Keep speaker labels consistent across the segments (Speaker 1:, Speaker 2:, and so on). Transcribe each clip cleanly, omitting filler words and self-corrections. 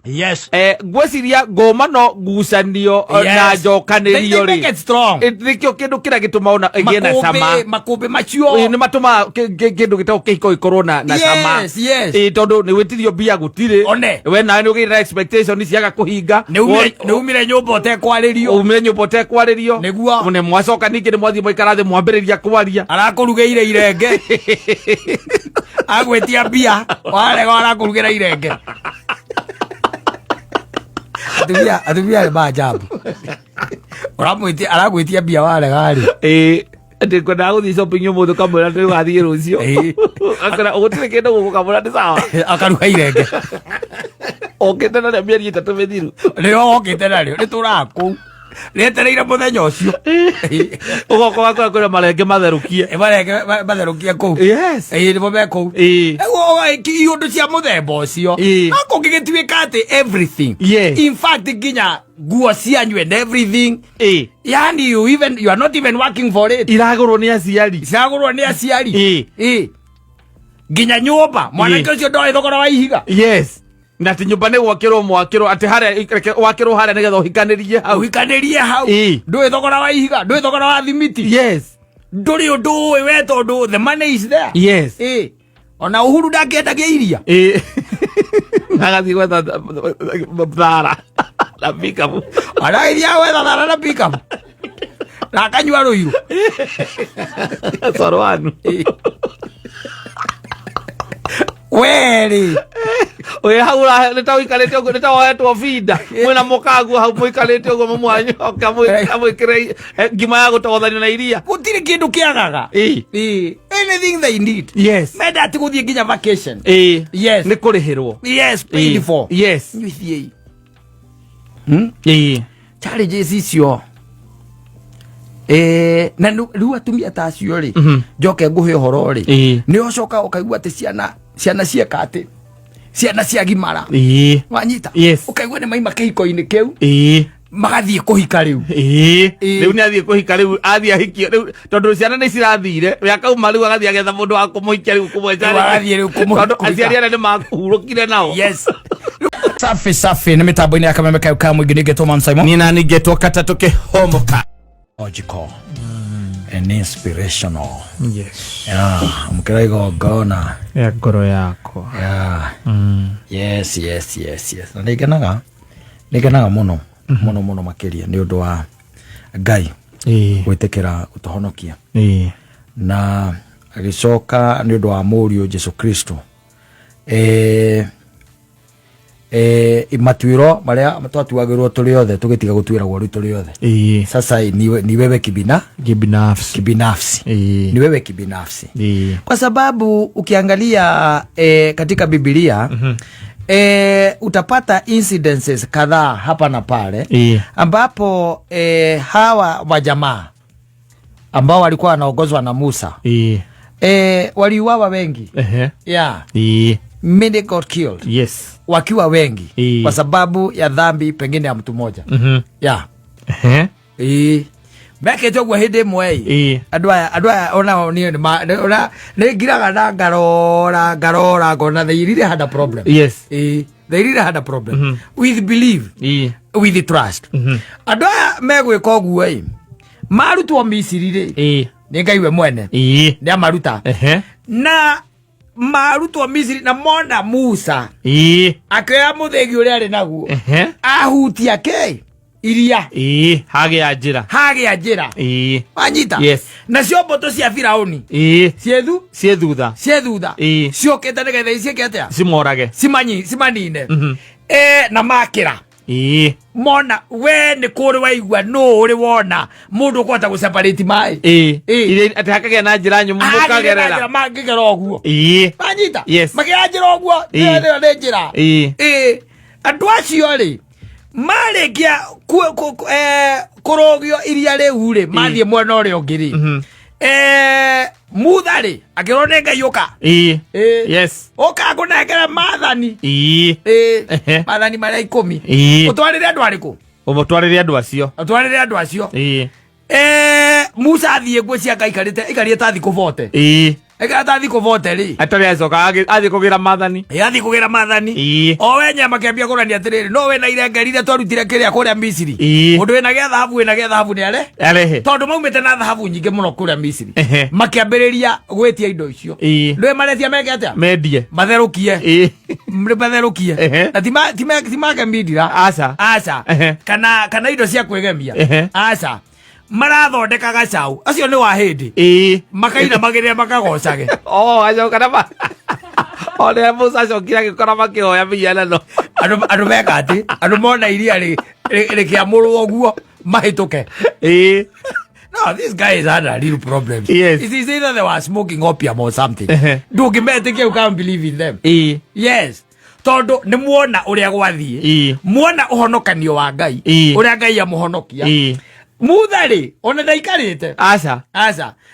Speaker 1: Yes.
Speaker 2: Gwesiria ngomano ngucanio na njokanirio ri.
Speaker 1: Make it strong.
Speaker 2: Nikio kindu kira gituma ona giena sama.
Speaker 1: Makumbi macio.
Speaker 2: Ni matuma kindu gitao kihiko ikorwo na sama.
Speaker 1: Yes.
Speaker 2: Tondu ni witirio bia gutire. We na ni ugira expectation ciaga kuhinga.
Speaker 1: Ni umire nyumba utekwaririo.
Speaker 2: Umire nyumba utekwaririo.
Speaker 1: Niguo.
Speaker 2: Mune mwacoka ningi ni mwathi moikarathe mwambiriria kwaria.
Speaker 1: Arakurugeire irenge. Agwetia bia. Wale arakurugira irenge. Atumia maajabu. Aragwetia bia wale gari.
Speaker 2: Ndiko na uthi shopping umuthi kamwira ni wathie rucio. Akora ugutire kindu gukamura ni sawa.
Speaker 1: Akaruga irenge.
Speaker 2: Okete na mieri 3 mithiru.
Speaker 1: Rio okete na rio ni turaku. Netereire muthenya ucio.
Speaker 2: Ugoko wakora kwira marenge matherukie.
Speaker 1: Matherukie ku.
Speaker 2: Yes.
Speaker 1: Ni bo beku. Ego iundu cia muthemba ucio. Ako gigituika ati everything. In fact ginya guo cianyu and everything. Yani you are not even working for it.
Speaker 2: Iragurwo ni aciari.
Speaker 1: Iragurwo ni aciari. Ginya nyumba mwanake ucio ndoi thogora wa ihiga.
Speaker 2: Yes. Na ati nyumba ni gwakirwo ati haria wakirwo haria nigetha uhikanirie hau ndui thogora wa ihiga ndui thogora wa thimiti. Yes. Nduri undu we tondu the money is there. Yes. Ona Uhuru ndakendagia iria. Nagathi gwetha thara na pickup. Ara iria wetha thara na pickup. Na kanyua ruiru. Sorwanu. Weri. Oye haura neta ikalete ugo neta waetwo vida. Mwena mukagu hau muikalete ugo mumwanyu kamwikire ngima ya gutothanio na iria. Gutire kindu kiagaga. Anything they need. Yes. Meda ati guthie nginya vacation. Yes. Ni kurihirwo. Yes, paid for. Yes. Nithie. Challenges icio. Na riu atumia ta acio ri. Njoke nguhe horo ri. Ni ucoka ukaigua ati ciana cieka ati ciana cia gimara wanyita ukaigua ni maima kihiko-ini kiu magathie kuhika riu riu ni athie kuhika riu athie ahikio riu tondu ciana ni cirathire yakauma riu agathie agetha mundu wa kumuhikia riu kumweca agathie riu kumuhikia aciari ane ni makuhurukire nao. Yes. Safi ni mitambo-ini ya Kameme ka mwingi ningetwo Simon ni na ningetwo Katatu Kihomoka logical and inspirational. Yes. Mkiraigo gona ya ngoro yako. Yes. Na ngenaga muno makiria ni undu wa Ngai gwitikira utohonokia. Na agicoka ni undu wa Muriu Jesu Kristo. Imatuiro maria matwatuagirwo turi othe tugitiga gutwiragwo ri turi othe. Sasa ni wewe kibinafsi. Ni wewe kibinafsi. Kwa sababu ukiangalia katika Biblia utapata incidences kadhaa hapa na pale ambapo hawa wajamaa ambao walikuwa wanaongozwa na Musa waliuawa wengi. Many got killed. Yes. Wakiwa wengi kwa sababu ya dhambi pengine ya mtu mmoja. Meke togwa hede mwei. Adwa ona ni giraga na garora gona they really had a problem. Yes. They really had a problem with belief. With trust. Adwa megwe koguo marutu wa Misiri ri. Ni Ngai we mwene. Ni amaruta. Na marutu wa Misiri na mona Musa akaya muthegi uri ari naguo ahutia ke iria hage ajira anyita. Yes. Na cio mboto cia Firauni ciethutha ciokete nigetha icieke atia cimorage cimanine na makira mona we ni kuri waigua no uri wona mundu kwata gu separate mai ati hakage na njira nyumu mukagerera magigera oguo anyita. Magiajira oguo ni njira andu acio ri marekia kurogio iria riu ri mathie mwena uri ungiri muthari akirone Ngai uka yes uka kunengera mathani mathani maria 10 utwarire andu ariku utwarire andu acio Musa athie gwe cia Ngai ikarite thikũ 40 eka atathi kuvote ri
Speaker 1: atari acoka athi kugira mathani
Speaker 2: yathi kugira mathani o wenya makiambia kurani atiriri no we na irengeri ria twarutire kiria kuria Misiri undu wina gia thahabu ni arehe tondu maumite na thahabu nyingi muno kuria Misiri makiambiriria gwetia indo icio ndwe maretia meke atia mendie matherukie na timake midira aca kana indo cia kwegemia aca marathondeka gacau acio ni wa hindi makaina magirire makagocage
Speaker 1: acoka na one Musa acokire agikora makihoya mihianano
Speaker 2: andu meka ati andu mona iria rikiamurwo guo mahituke no, this guy is had a real problem.
Speaker 1: Yes.
Speaker 2: It is either they were smoking opium or something. You can't believe in them. Yes. Todo ni muona uria gwathie. Muona uhonokanio wa Ngai. Uria Ngai amuhonokia. Muthari ona ndaikarite. Aca.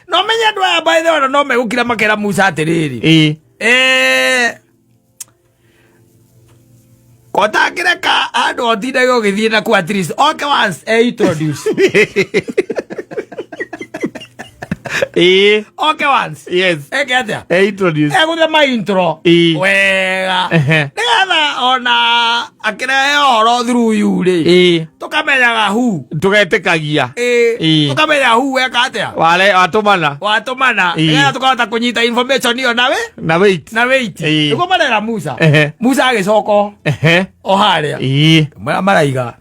Speaker 2: No menya andu aya by the way no megukira makera Musa atiriri. Kota kireka andu otindage ugithie na ku at least okay once introduce. Okay once.
Speaker 1: Yes.
Speaker 2: Eke atia.
Speaker 1: Introduce.
Speaker 2: Guthe ma intro. Wega. Nigetha ona akire horo through you ri. Tukamenyaga hu.
Speaker 1: Tugetekagia.
Speaker 2: Tukamenya hu weka atia. Watumana. Nigetha tukahota kunyita information iyo nawe.
Speaker 1: Na wait.
Speaker 2: Niguo marera Musa. Musa agicoko. O haria. Maraiga.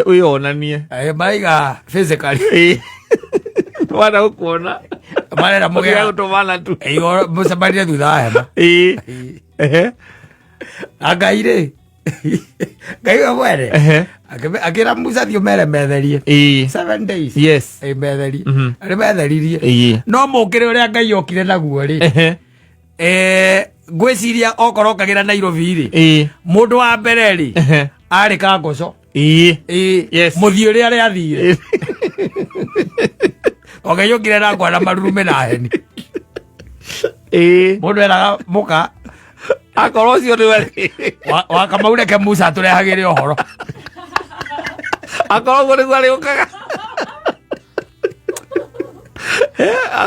Speaker 1: Uyonanie.
Speaker 2: Maraiga physically.
Speaker 1: Wana ukuona
Speaker 2: marera mugia
Speaker 1: gutumana tu
Speaker 2: Musa baria thutha hema agaire Ngai were akira Musa thio mere metherie 7 days.
Speaker 1: Yes.
Speaker 2: Metherie ari metheririe no mukire uria Ngai okire naguo ri gwiciria okoro kagira Nairobi ri mundu wa mbere ri ari Kangoco
Speaker 1: yes
Speaker 2: muthio ri ari athire okay yo kire na kwa marume na heni mundu era muka
Speaker 1: akorocio ni wari
Speaker 2: wa kamaure ke Musa turehagire ohoro
Speaker 1: akorocio ni wari ukaga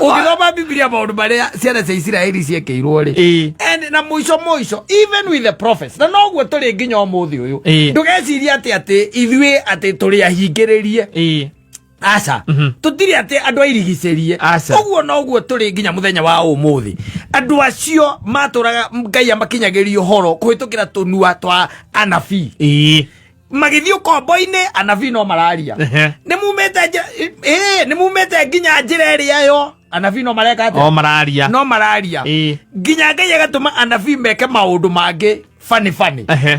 Speaker 2: ukithoma Biblia maundu maria ciana cia Israeli ciekeirwo ri and na muico even with the prophets na noguo turi nginya umuthi uyu ndugeciria ati ithui ati turi ahingiririe aca tutiri ati andu airigicerie oguo noguo turi nginya muthenya wa umuthi andu acio maturaga Ngai amakinyagiria horo kuhitukira tunua twa anabii magithio kombo-ini anabii no mararia ni mumete nginya njira iria yo anabii no mareka ati no mararia nginya Ngai agatuma anabii meke maundu mangi funny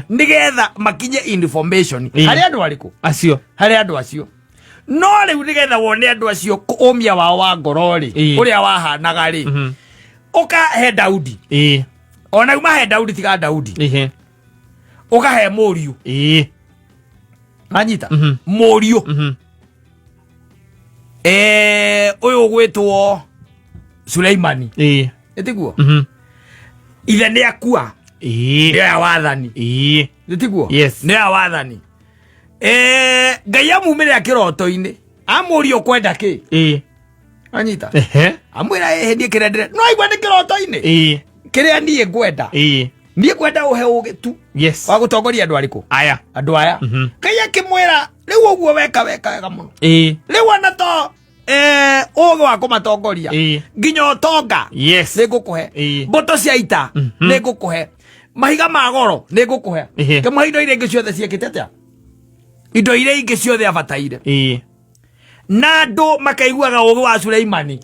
Speaker 2: nigetha makinye information hari andu ariku acio no riu nigetha wone andu acio umia wao wa ngorori uria wahanaga ri uka he Daudi ona uma he Daudi tiga Daudi uka he Muriu anyita Muriu uyu gwitwo Suleimani etiguo ithe ni akua ni wathani etiguo ni wathani Ngai amumire akiroto-ini Amuriu kwenda ki anyita amwira hindi kire ndire no igwa ni kiroto-ini kiria nie ngwenda nie kwenda uhe ugi tu wa gutongoria andu ariku andu aya Ngai akimwira riu uguo weka wega muno riu ana to ugi wa kumatongoria nginya utonga ni ngukuhe mboto cia ita ni ngukuhe mahiga ma goro ni ngukuhe kama indo iria ingi ciothe ciekite atia indo iria ingi ciothe abataire na andu makaiguaga ugi wa Suleimani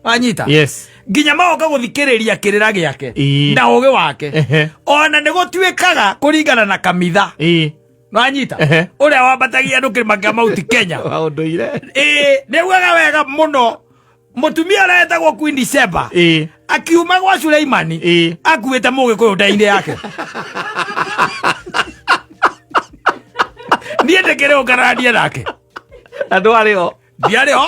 Speaker 2: anyita nginya magoka guthikiriria kirira giake na ugi wake ona ni gutuikaga kuringana na kamitha no anyita uria wambatagia andu kirima kia Mount Kenya ni wega muno mutumia aretagwo Queen December akiuma gwa Suleimani akuite mugikuyu ndaini yake ndiye ndekere ukarania nake
Speaker 1: andu ario
Speaker 2: ndiario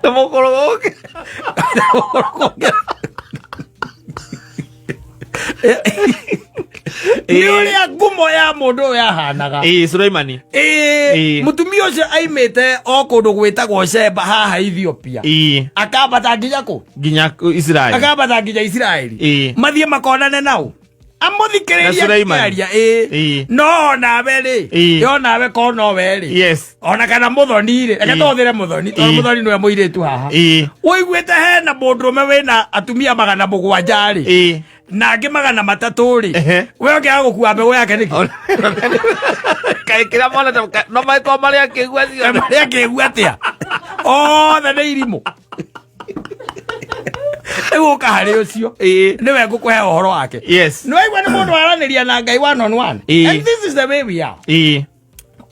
Speaker 1: tamukorogoke
Speaker 2: Ni uria ngumo ya mundu ya hanaga.
Speaker 3: Sulaimani.
Speaker 2: Mutumia ucio aimete o kundu gwitagwo Sheba haha Ethiopia. Akabata nginya ku?
Speaker 3: Nginya Israeli.
Speaker 2: Akabata nginya Israeli. Mathie makonane nao. Amuthikiriria no nawe ri yo nawe ko no we ri
Speaker 3: yes
Speaker 2: ona kana muthoni ri reke tuthire muthoni to muthoni no muiretu haha uiguite hena mundurume wina atumia 700 ri na angi 300 ri we ukiaga gukua mbegu yake niki
Speaker 3: kai kira mona no maiko mari akigua cio
Speaker 2: mari akigua atia othe ni irimu Ewo kahari ucio niwe ngukuhe uhoro wake
Speaker 3: yes
Speaker 2: no igwa ni mundu araniria na Ngai one on one and this is the way we are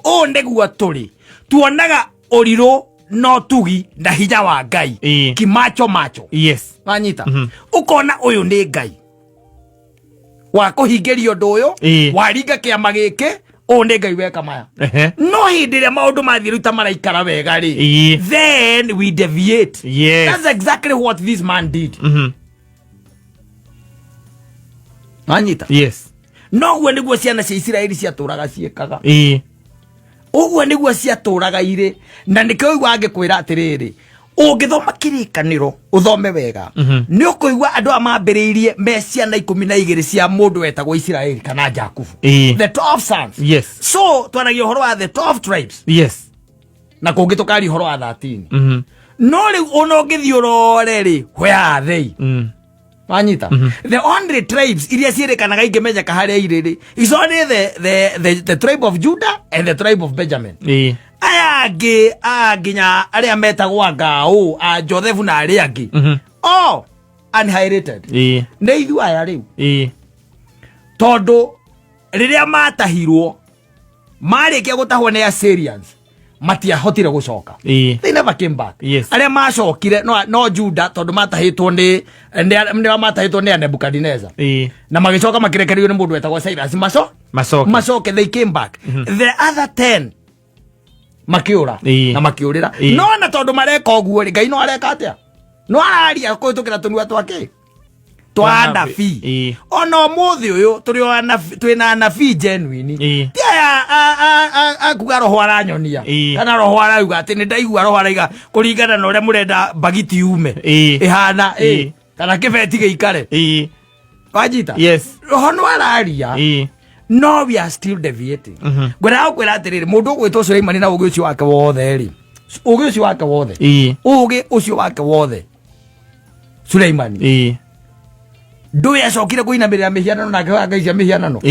Speaker 2: o ndeguo turi tuonaga uriro no tugi na hinya wa Ngai kimacho macho
Speaker 3: yes
Speaker 2: wanyita ukona uyu ni Ngai wa kuhingiria undu uyu waringa kiama giki o ne Ngai weka maya no hindire maundu mathiru ta maraikara wega ri then we deviate
Speaker 3: yes
Speaker 2: that's exactly what this man did Anyita
Speaker 3: yes
Speaker 2: no gwe niguo ciana cia Israeli ciaturaga ciekaga uguo niguo ciaturaga ire na nikio igwa angikwira atiriri ungithoma kirikaniro uthome wega ni ukuigwa andu amambiriirie me ciana 12 cia mundu wetagwo Israeli kana Jakubu the 12 sons
Speaker 3: yes
Speaker 2: so twanagia uhoro wa the 12 tribes
Speaker 3: yes
Speaker 2: na kungi tukari uhoro wa 13 no riu ona ungithiurore ri where are they Wanyita the only tribes iria cirekanaga ingemenyeka haria iriri is only the tribe of Judah and the tribe of Benjamin aya angi nginya aria metagwo ngao a Joseph na aria angi oh unhighlighted ne ithu aya riu tondu riria matahirwo marikia gutahwo ni Assyrians matiahotire gucoka they never came back
Speaker 3: yes
Speaker 2: aria macokire no Judah tondu matahitwo ni matahitwo ni Nebukadnezar na magicoka makirekererio ni mundu wetagwo Cyrus macoke they came back the other 10 makiura na makiurira no na tondu mareka uguo ri Ngai no areka atia no araria kuhitukira tunua twake twa nabii ono muthi uyu twina anabii genuine tia akuga roho aranyonia kana roho arauga ati ni ndaigua roho araiga kuringana na uria murenda bagiti yume ihana kana kibeti giikare wajita
Speaker 3: yes
Speaker 2: roho no araria no we are still deviating gwera ukwira atiriri mundu gwitwo Sulaimani na ugi ucio wake wothe ri ugi ucio wake wothe ugi ucio wake wothe Sulaimani ndu acokire kuinamirira mihianano na Ngai cia mihianano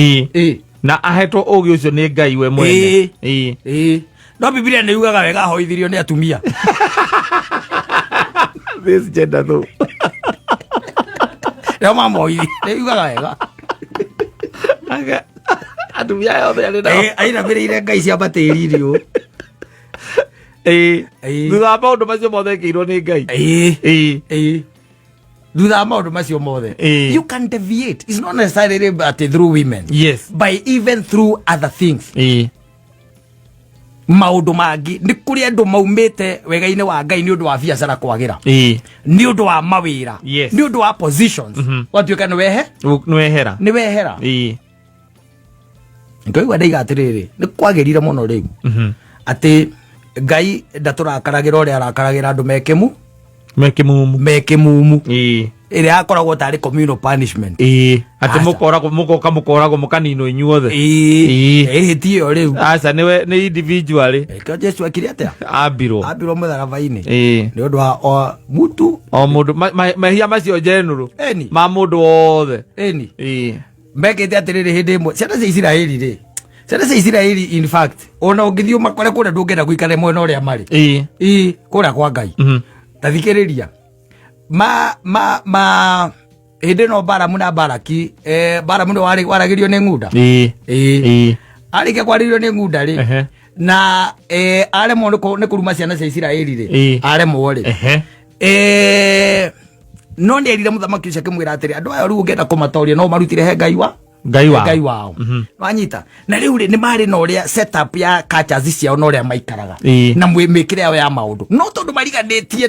Speaker 3: na ahetwo ugi ucio ni Ngai we mwene
Speaker 2: no Biblia ni yugaga wega hoithirio ni atumia
Speaker 3: this gender though
Speaker 2: ya mama hoithi ni yugaga wega
Speaker 3: aga atumia yothe ari na
Speaker 2: aina mirire Ngai cia batiri rio
Speaker 3: thutha maundu macio mothe kirwo ni Ngai
Speaker 2: thutha maundu macio mothe you can deviate it's not necessarily but through women
Speaker 3: yes
Speaker 2: by even through other things maundu mangi ni kuri andu maumite wega-ini wa Ngai ni undu wa biacara kwagira ni undu wa mawira ni undu wa positions watuika ni wehera Ngai ndaiga atiriri ni kwagirire muno riu ati Ngai ndaturagaragira uria arakaragira andu mekimumu iria akoragwo tari communal punishment
Speaker 3: ati mukoragwo mukanino inyuothe
Speaker 2: ihiti yo riu
Speaker 3: aca ni individually
Speaker 2: ko Jesu akiri atia
Speaker 3: ambirwo
Speaker 2: mutharabaini ni undu wa mutu
Speaker 3: o mundu mahia macio general ma mundu wothe
Speaker 2: mbekete atiriri hindi imwe ciana cia Israeli in fact ona ungithio makore kuria ndungenda guikare mwena uria mari kuria kwa Ngai tathikiriria hindi no Balamu na Balaki Balamu no waragirio ni ngunda arike kwaririo ni ngunda ri na aremwo ni kuruma ciana cia Israeli ri aremwo ri no ni erire muthamaki ucio akimwira atiri andu aya riu ungenda kumatoria no marutire he Ngai wao wanyita na riu ri ni mari no ria setup ya cultures ciao no ria maikaraga na mwimikire yao ya maundu no tondu mariganitie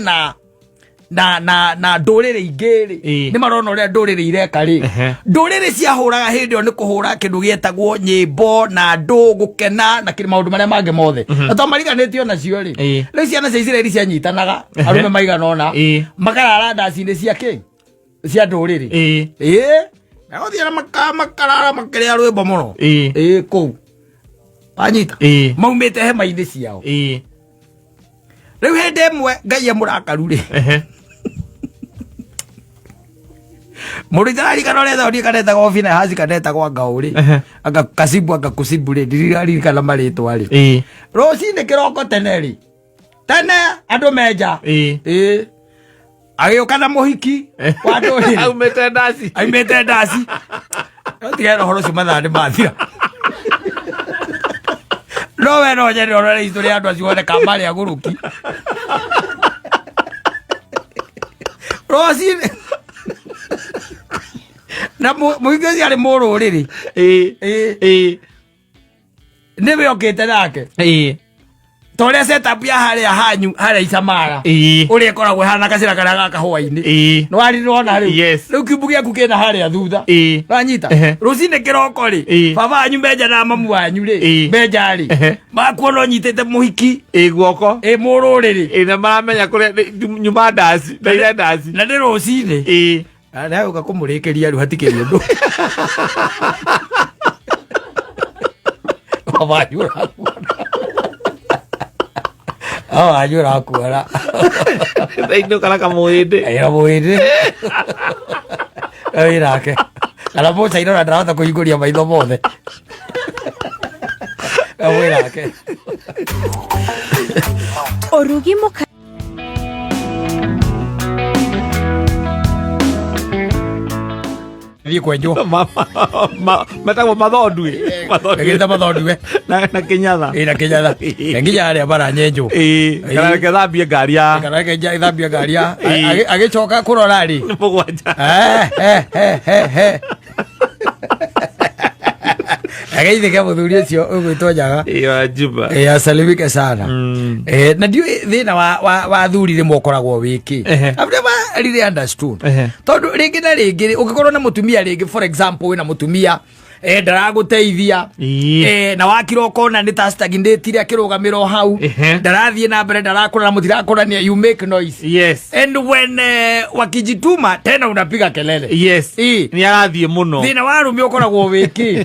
Speaker 2: na ndũrĩrĩ ingĩ rĩ nĩ marona ũrĩa ndũrĩrĩ ireka rĩ ndũrĩrĩ ciahũraga hĩndĩ ĩyo nĩ kũhũra kĩndũ gĩetagwo nyĩmbo na andũ gũkena na maũndũ marĩa mangĩ mothe na to mariganĩtio nacio rĩ rĩu ciana cia Isiraeli cianyitanaga arũme maigana ũna makarara ndaci-inĩ cia kĩ cia ndũrĩrĩ na gũthiĩ na makarara makĩrĩa rwĩmbo mũno kũu anyita maumĩte hema-inĩ ciao rĩu hĩndĩ ĩmwe Ngai mũrakaru rĩ mũndũ itararikana ũrĩa thoni kanetagwo Finehasi kanetagwo Ngao rĩ anga Kasibu rĩ ndirarikana marĩtwa rĩ rũcinĩ kĩroko tene rĩ tene andũ menja agĩũka na mũhiki wa ndũrĩrĩ aumĩte ndaci tigana ũhoro ũcio mathaa nĩ mathira no we no nyende ũrore historĩ ya andũ acio othe kamarĩ agũrũki rũcinĩ na mũhiki ũcio arĩ mũrũrĩrĩ nĩwe okĩte nake tore setup ya harĩa Isamara ũrĩa ĩkoragwo hana gacĩra karĩa ga kahũa-inĩ no ari rona rĩu kiumbu gĩaku kĩna harĩa thutha ranyita rũcinĩ kĩroko rĩ baba anyu menja na mamu wanyu rĩ menja rĩ makuona ũnyitĩte mũhiki
Speaker 3: guoko
Speaker 2: mũrũrĩrĩ
Speaker 3: na maramenya kũrĩa nyuma ndaci
Speaker 2: na nĩ rũcinĩ nawe ũka kũmũrĩkĩria rĩu hatikĩrĩ ũndũ baba anyu ũrakuona anyu ũrakuona
Speaker 3: thĩinĩ kana kamũhĩndĩ
Speaker 2: mũhĩndĩ wĩrake kana mũcaina na ndarahota kũhingũria maitho mothe wĩrake
Speaker 4: ũrugi mũka
Speaker 2: thiĩ kwenjwo
Speaker 3: metagwo mathondue
Speaker 2: gĩta mathondue
Speaker 3: na kĩnyatha
Speaker 2: na kĩnyatha nginya harĩa baranyenjwo
Speaker 3: kana reke thambie ngari ya
Speaker 2: kana reke thambie ngari ya agĩcoka kũrora rĩ
Speaker 3: mũgwanja
Speaker 2: ageithĩke mũthuri ũcio ũgwĩtwo Njaga asalimike sana na ndiũĩ thĩna wa thuri rĩmwe ũkoragwo wĩkĩ I've never really understood tondũ rĩngĩ na rĩngĩ ũngĩkorwo na mũtumia rĩngĩ for example wĩna mũtumia ndaragũteithia na wakira ũkona nĩ ta stagnate akĩrũgamĩra hau ndarathiĩ na mbere ndarakũra na mũtirakũrania you make noise and when wakijituma tena unapiga kelele
Speaker 3: nĩ arathiĩ mũno
Speaker 2: thĩna wa arũme ũkoragwo wĩkĩ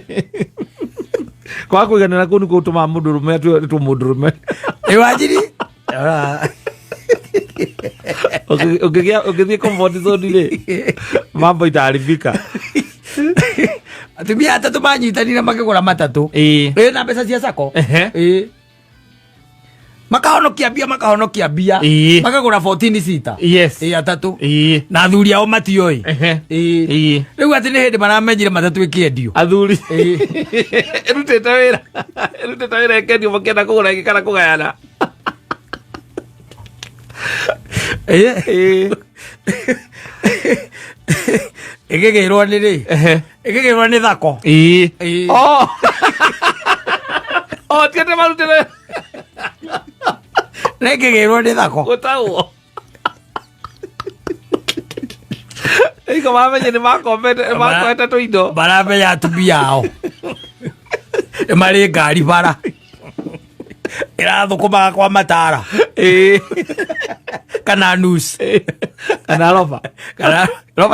Speaker 3: kwa kũiganĩra kũu nĩ gũtũma mũndũrũme atue mũndũrũme
Speaker 2: wajiri
Speaker 3: ũngĩthiĩ comfort zone rĩ mambo itaharibika
Speaker 2: atumia atatũ manyitanire makĩgũra matatũ na mbeca cia sako makahonokia mbia makagũra 14 seater atatũ na athuri ao matioĩ rĩu atĩ nĩ hĩndĩ maramenyire matatũ ĩkĩendio
Speaker 3: athuri ĩrutĩte wĩra ĩkendio makĩenda kũgũra ĩngĩ kana kũgayana
Speaker 2: ĩkĩgĩrwo nĩ rĩ ĩkĩgĩrwo nĩ thako
Speaker 3: tiende marutĩre
Speaker 2: na ĩkĩgĩrwo nĩ thako
Speaker 3: gũtagwo iko mamenye nĩ makoete tũindo
Speaker 2: maramenya atumia ao nĩ marĩ ngari bara ĩrathũkũmaga kwa matara kana nus
Speaker 3: kana roba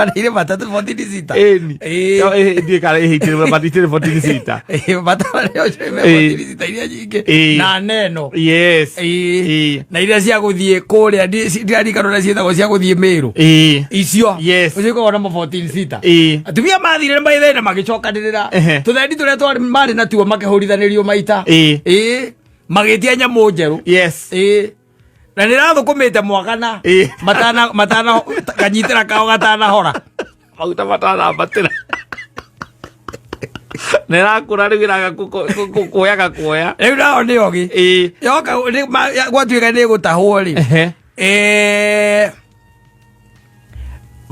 Speaker 2: nĩ irĩ matatũ 14 seater
Speaker 3: ndiĩ kana ĩhĩtire matitire 14 seater
Speaker 2: matara nĩ ocio 14 seater iria nyingĩ na neno na iria cia gũthiĩ kũrĩa ndirarikana ũrĩa ciĩtagwo cia gũthiĩ Mĩrũ icio ũcio ikoragwo na 14 seater atumia mathire nĩ maithĩne magĩcokanĩrĩra tũthendi tũrĩa marĩ natuo makĩhũrithanĩrio maita magĩtia nyamũ njerũ na nĩ rathũkũmĩte mwakana matana kanyitĩra kao gatanahora
Speaker 3: maguta matanambatĩra nĩ rakũra rĩu ĩraga kuoya
Speaker 2: rĩu nao nĩ ogĩ yoka gwatuĩka nĩ gũtahwo rĩ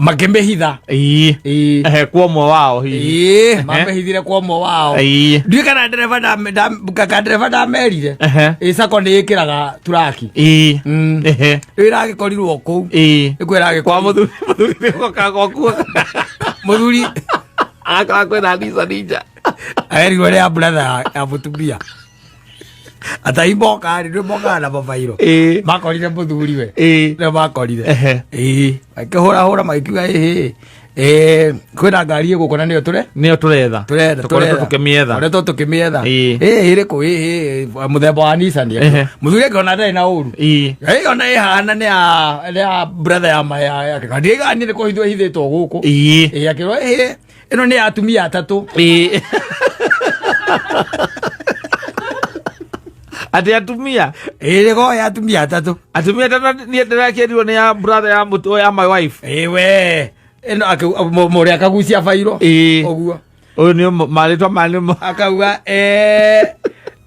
Speaker 2: makimehitha
Speaker 3: kwa mwe wao
Speaker 2: mamehithire kwa mwe wao ndiye kana dereva ndamerire sako ni ikiraga turaki irage korirwo kou ikwirage
Speaker 3: kwa muthuri gokagoku
Speaker 2: muthuri
Speaker 3: akara kwena Nisa Ninja
Speaker 2: aerirwo ria brother ya mutumia ataiboka ndio boka na babairo makorire muthuri we ndio makorire akihora maikiuga kwina ngari igukona niyo turetha tukimietha iriku muthemba wa Nissan muthuri akiona ndai na uru ona ihana ni ya brother ya maya yake kandi igani ni kuhithwo hithitwo guku akirwo ino ni atumia atatu
Speaker 3: ati atumia
Speaker 2: irigo ya atumia atatu
Speaker 3: ni ndirakirirwo ni ya brother ya mutu ya my wife
Speaker 2: we eno muri akagucia bairo oguo
Speaker 3: uyu ni maritwa manimo
Speaker 2: akauga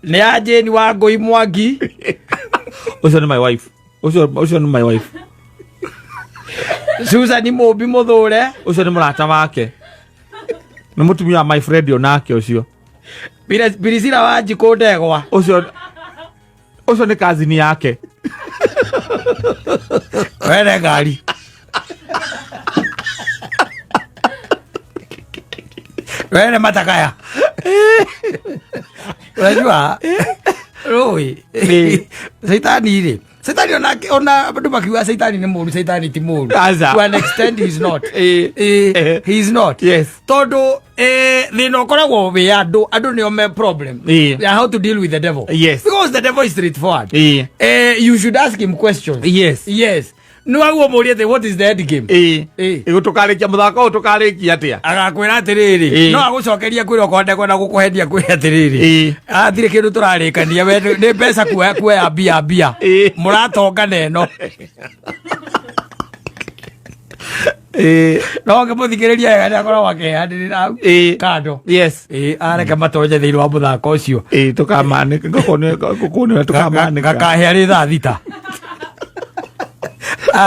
Speaker 2: ni Jane wa Ngui Mwangi
Speaker 3: ucio ni my wife ucio ni my wife
Speaker 2: Susan Mumbi Muthure
Speaker 3: ucio ni murata wake ni mutumia wa my friend onake ucio
Speaker 2: Birisira wa Njiko Ndegwa
Speaker 3: ucio ni kazini yake
Speaker 2: wene ngari wene matakaya unajua roi Saitani ona andu makiuga Saitani ni muru Saitani ti muru to an extent he's not he's not
Speaker 3: yes
Speaker 2: tondu thina ukoragwo wi andu nio me problem how to deal with the devil because the devil is straightforward you should ask him questions yes no aguo murie what is the end game
Speaker 3: igutukarikia muthako utukarikia atia
Speaker 2: agakwira atiriri no agucokeria kwira konde kwenda gukuhendia kwira atiriri athire kindu turarikania we ni mbeca kuoya bia muratonga neno no ngimuthikiriria wega ni akorwo akihandirira au kando areke matonye thiini wa muthako ucio
Speaker 3: tukamanika ngokone tukamanika
Speaker 2: gakahe ari thaa thita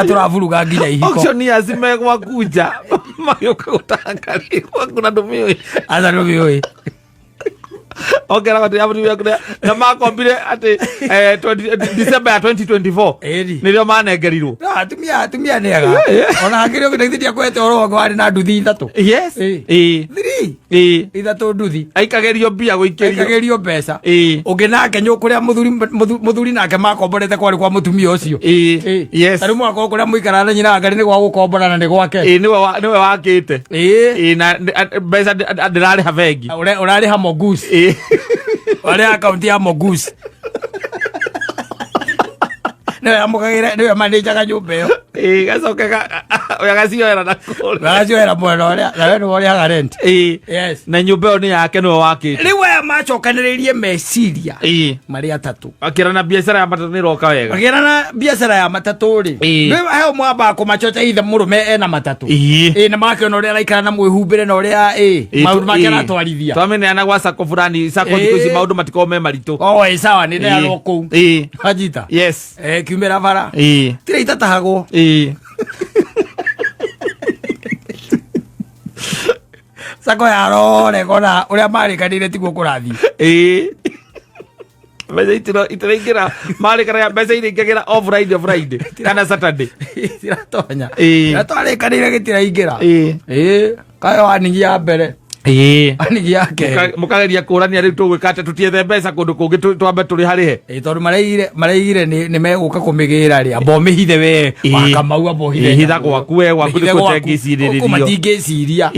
Speaker 2: turavuruga nginya ihiko
Speaker 3: auctioneers megwa kuja magioka gutangari kuna ndumio
Speaker 2: aza ndumio
Speaker 3: okera gati abuti yakure na makombire ati December ya 2024 nirio manengerirwo
Speaker 2: atumia nega ona hakirio githithia kwete oro ngwari na nduthi ithatu
Speaker 3: yes
Speaker 2: 3 ithatu nduthi
Speaker 3: aikagerio mbia
Speaker 2: guikagerio mbeca ungi nake nyukuria muthuri nake makomborete kwari kwa mutumia ucio
Speaker 3: yes
Speaker 2: tari mwako kuria muikara na nyina ngari ni gwa gukomborana ni gwake
Speaker 3: niwe wakite na mbeca ndirari ha bengi
Speaker 2: urari ha Mogusi wale akaunti ya Mogusi niwe amukagira niwe manager nyumba iyo
Speaker 3: gacoka oyagacio na kule
Speaker 2: gacio mwena uria na we ni wori haga rent yes
Speaker 3: na nyumba iyo ni yake niwe wakite
Speaker 2: riwe macokaniririe meciria mari atatu
Speaker 3: akirana biashara ya matatu ni roka wega
Speaker 2: akirana biashara ya matatu ri niwe heo mwamba kumachocha ithe murume ena matatu na makiona uria araikara na mwihumbire na uria maundu make aratwarithia
Speaker 3: twamene ana gwa sako fulani sako thikuci maundu matikome maritu
Speaker 2: sawa ni ndio kou hajita
Speaker 3: yes
Speaker 2: kiumira bara tira itatahagwo sako yarore kona uria marikanire tiguo kurathi
Speaker 3: mbeca itiraingira marikana mbeca iringagira o Friday kana Saturday
Speaker 2: tiratonya twarĩkanĩire gĩtiraingĩra kayo waningia mbere anigi yake
Speaker 3: mukageria kurania riu tugwikate tutiethe mbeca kundu kungi twambe turi harihe
Speaker 2: tondu mareigire ni meguka kumigira ri abo mihithe we wakamau abo
Speaker 3: hitha gwaku we gwaku ni kutegiciririo
Speaker 2: ku matingiciria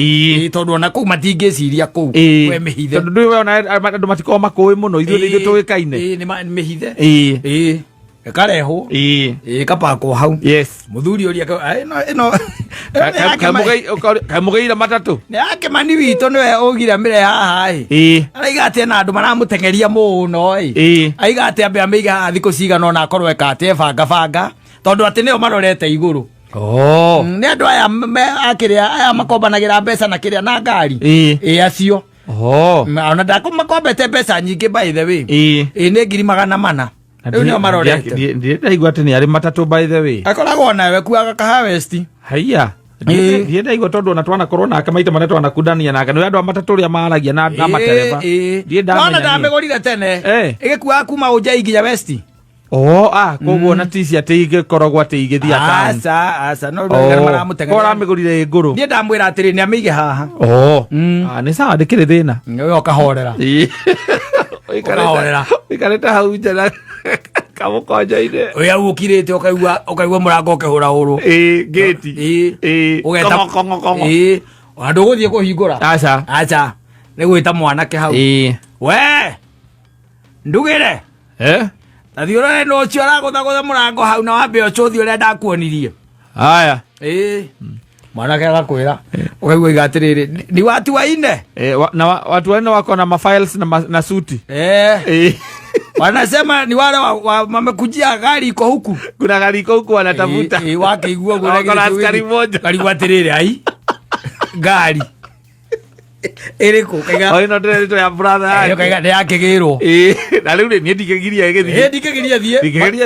Speaker 2: tondu ona ku matingiciria ku we mihithe
Speaker 3: tondu ndiwe ona andu matiko makui muno ithuĩ tuwikaine
Speaker 2: ni mihithe kareho kapako hau
Speaker 3: yes
Speaker 2: muthuri uria no
Speaker 3: kamugeira matatu
Speaker 2: ni yake mani wito niwe ugira mire haha araiga ati na andu maramutengeria muno aiga ati ambe ameiga thiku cigana ona akorwe kate banga tondu ati nio marorete iguru ni andu aya akiria aya makombanagira mbeca na kiria na ngari acio ona ndakumakombete mbeca nyingi by the way ni 400 riu nio marorete
Speaker 3: ndaigua ati ni ari matatu by the way
Speaker 2: akoragwo nawe kuaga ka harvest
Speaker 3: haiya Ndienda igwa tondu na twana korona akamaita mane twana kudania na kanwe andu amatatu ria maragia na matereva ndienda
Speaker 2: wana ndamegorire tene igikuwa kuma ujai nginya west
Speaker 3: koguo na tisi ati igikoragwo ati igithia town
Speaker 2: asa no maramutega
Speaker 3: kora migurire nguru
Speaker 2: nie ndamwira atiri ni amige haha
Speaker 3: ni sawa ndikire thina
Speaker 2: yo kahorera
Speaker 3: ikareta hau njana kamukonja-ine
Speaker 2: uya ukirite ukaigua murango ukihura uru gate ugeta kongo andu guthie kuhingura acha ni gwita mwanake hau we ndugire athiurore no cio aragutha murango hau na wambe ucuthi uria ndakuonirie
Speaker 3: haya
Speaker 2: mwanake agakwira ukaigua igatiriri ni watu waine
Speaker 3: na watu waine wako na mafiles na suti
Speaker 2: wanasema ni wale wamekujia gari iko huku,
Speaker 3: kuna gari iko huku wanatafuta
Speaker 2: wakiigua kuna
Speaker 3: askari mmoja
Speaker 2: kalikuwa tiriri ai gari eriko kaiga
Speaker 3: oino ndirito ya brother
Speaker 2: yake kaiga ya kigiro
Speaker 3: na riu ni ndikegiria
Speaker 2: ndikegiria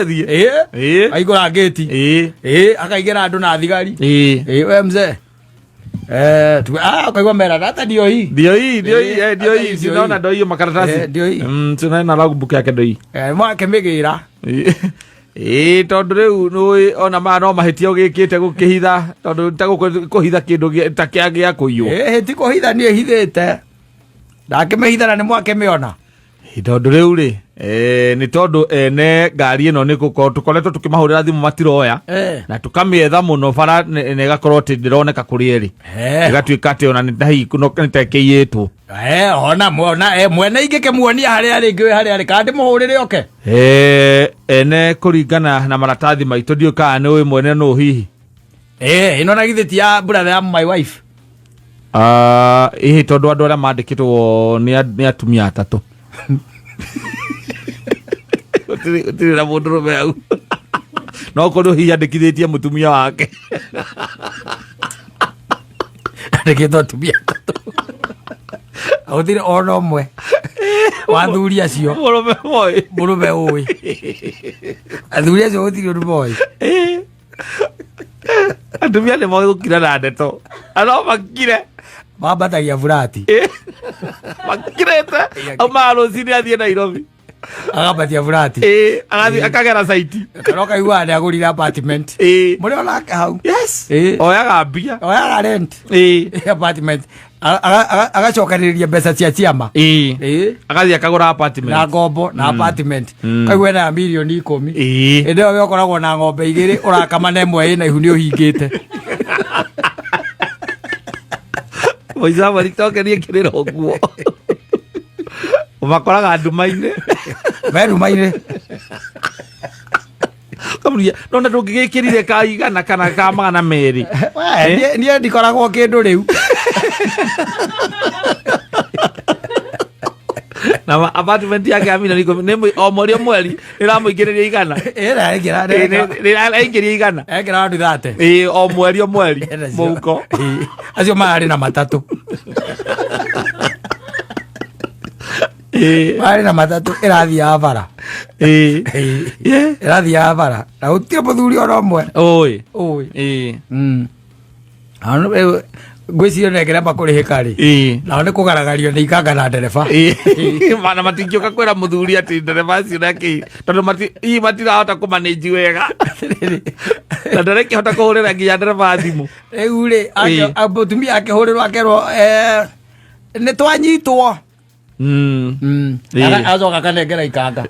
Speaker 2: thie aigora gate akaigira andu na thigari we mzee kaigua mera data ndio hii
Speaker 3: sinaona ndio hiyo makaratasi
Speaker 2: ndio hii
Speaker 3: tunaona logbook yake ndio hii
Speaker 2: mwake migira
Speaker 3: tondu riu nui ona ma no mahitia ugikite gukihitha tondu ntagukuhitha kindu takiagia kuiywo
Speaker 2: hiti kuhitha ni hithite ndakimehitha na ni mwake miona
Speaker 3: tondu riu ri ni tondu ene ngari ino ni tukoretwo tukimahurira thimu matiroya na tukamietha muno bara ni gakorwo ti ndironeka kuri eri igatuika ati ona ni tahi ni tekeiitwo
Speaker 2: ona mwene ingike muonia haria ringi haria ri kandi muhurire oke
Speaker 3: ene kuringana na maratathi maitu ndiuka ni wi mwene no hihi
Speaker 2: ino na githiti ya brother ya my wife
Speaker 3: tondu andu aria mandikitwo ni atumia atatu utiri na mundurume au no korwo hihi andikithitie mutumia wake
Speaker 2: andikitwo atumia atatu autire ono mwe wathuri acio murume uwi athuri acio gutiri undu moi
Speaker 3: atumia ni moi gukira na ndeto ano makire
Speaker 2: mambatagia burati
Speaker 3: makirete auma rucini athie Nairobi
Speaker 2: agabatia burati
Speaker 3: akagera saiti
Speaker 2: karoka igua ni agurire apartment muri onake hau
Speaker 3: oyaga mbia
Speaker 2: oyaga rent apartment agacokaniriria mbeca cia ciama
Speaker 3: agathie akagura apartment
Speaker 2: na ngombo na apartment kaigua na milioni 10 ende we ukoragwo na ng'ombe igiri urakamana imwe ina ihu ni uhingite
Speaker 3: Moiza maritokerie kiriro guo umakoraga nduma-ine
Speaker 2: nduma-ine
Speaker 3: kamuria nona ndungigikirire kaigana kana ka magana meri
Speaker 2: nie ndikoragwo kindu riu
Speaker 3: na apartment yake amina niko nemo o mweri iramuingiriria igana iraingiria igana
Speaker 2: ekira andu 30
Speaker 3: o mweri muhuko
Speaker 2: acio marari na matatu marari na matatu irathia bara irathia bara na gutire muthuri oro mwe ngwiciria negera makurihika ri nao ni kugaragario ni ikanga na ndereba
Speaker 3: mana matingioka kwira muthuri ati ndereba acio naki tondu matirahota kumanage wega na nderekihota kuhurira nginya ndereba thimu
Speaker 2: riu ri mutumia akihurirwo akerwo ni twanyitwo acoka kanengera ikanga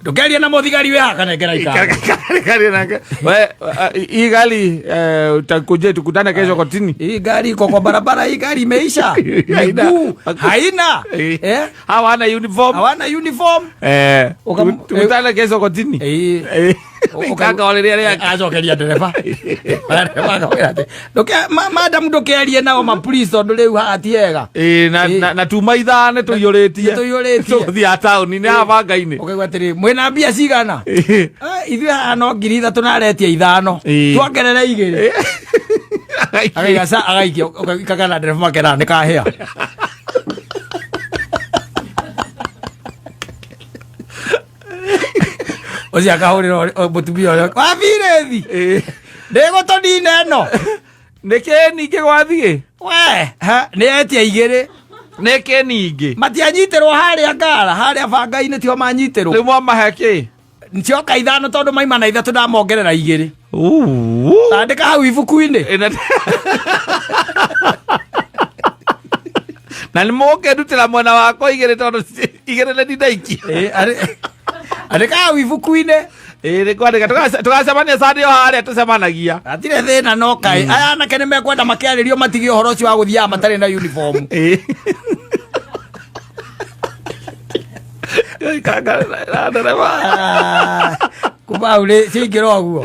Speaker 2: ndukeria na muthigari weha kanengera ikanga
Speaker 3: hii gari utakuja tukutane kesho kotini.
Speaker 2: Hii gari iko kwa barabara, hii gari imeisha. Haina
Speaker 3: hawana uniform
Speaker 2: tukutane
Speaker 3: kesho kotini. Ukanga waleria yake
Speaker 2: azokeria dereva madam ndukerie nao ma police ondu riu hatiega
Speaker 3: na tuma ithane tuyuritie tuthia town ni abanga-ini
Speaker 2: ukaigua atiri mwina mbia cigana ithuĩ haha no 3,000 naretia ithano twangerere igĩrĩ agaigaca agaikia ikagana ndereba makera nĩ kahĩa ucio akahũrĩra mũtumia ũrĩa wabire thi ndĩgũtũnina ĩno
Speaker 3: nike ninge gwathie
Speaker 2: we ha nä etia igä
Speaker 3: nike ninge
Speaker 2: matianyitä rwo harä a ngara harä a banga-inä tio manyitä rwo
Speaker 3: rä mwamaheke
Speaker 2: ncioka ithano tondå maima na ithatå ndamongerera igä rä andä ka hau ibuku-inä
Speaker 3: na nä måkä ndutä ra mwena wakwa igä rä tondå igä rä nä ndindaiki
Speaker 2: andä ka hau ibuku-inä
Speaker 3: nä kwandä tå gacemania sandä o harä a tå cemanagia
Speaker 2: atirä thä na no kaä aya anake nä mekwenda makä arä rio matige å horo å cio wa gå thiaga matarä na uniform kuma hau rä cingä ra å guo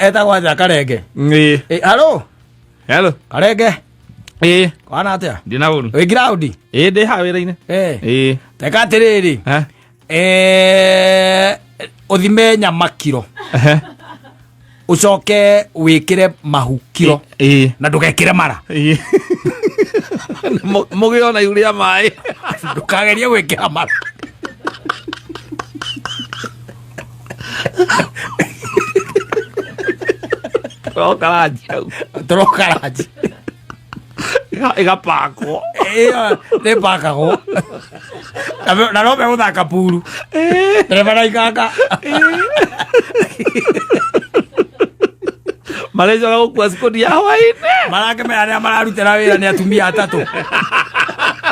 Speaker 2: etagwo atä karenge halo karenge kwana atä a
Speaker 3: ndina å ru
Speaker 2: wä ground
Speaker 3: ndä ha wä ra-inä
Speaker 2: teka atä rä rä å thime nyama kiro å coke wä kä re mahu kiro na ndå gekä re mara
Speaker 3: må gä ona iu rä a maä
Speaker 2: ndå kagerie gwä kä ra mara tå roka ranji
Speaker 3: ĩgapakwo
Speaker 2: nä pakagwo na no me gå thaka puru ndereba na ikanga
Speaker 3: marecoka gå kua cikå ya hwainä
Speaker 2: marake mera rä a mararutä ra wä ra nä atumia atatå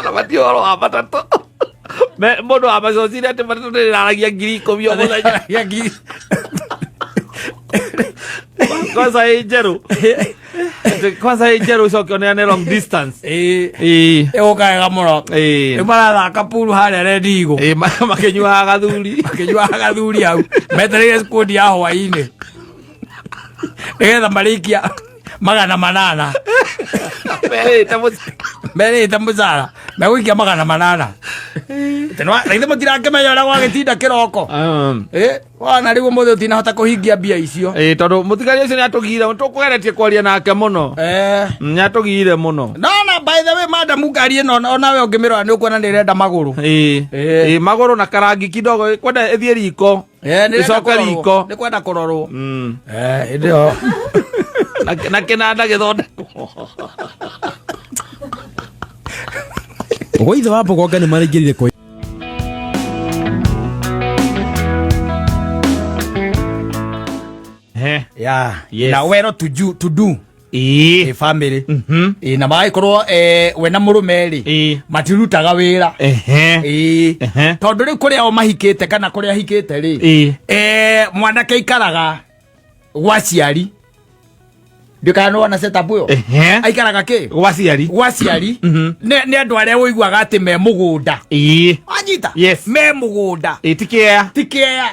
Speaker 3: na mati å horo wa matatå må ndå wa macocire atä matatå nä rä raragia 10,000 o må thenya kwanza ä njerå kwanza ä njerå coke oneane long distance
Speaker 2: ä gå kaega må ro rä marathaka puru harä a rendigå
Speaker 3: makä nyuaga gathuri
Speaker 2: hau metereire skundi ya hwainä nä getha marä kia 800 merä te må cara megå ikia 800 raithä må tirakä menya å rä a gwagä tinda kä roko wana rä u må thä å tinahota kå hingia mbia icio
Speaker 3: tondå må tigaria å cio nä atå gire tå kå geretie kwaria nake må no nä atå gire må no
Speaker 2: nona by the way madamu ngari ä no onawe å ngä mä rora nä å kuona nä renda magå rå
Speaker 3: magå rå na karangi kidogo kwenda ĩthiĩ riko ĩcoke riko
Speaker 2: nä kwenda kå rorwo ä ndä o
Speaker 3: na kä nanda gä thondekwo
Speaker 4: gå ithe wa mbogonga nä maraingä rire
Speaker 2: na wero to do family na magaikorwo we na må rå merä matirutaga wä ra tondå rä u kå rä a o mahikä te kana kå rä a hikä te rä mwanake ikaraga gwa ciari ndikana setup yo aikaraga kä gwa ciari nä andå arä a å iguaga atä me må gå nda anyita me må gå nda tikea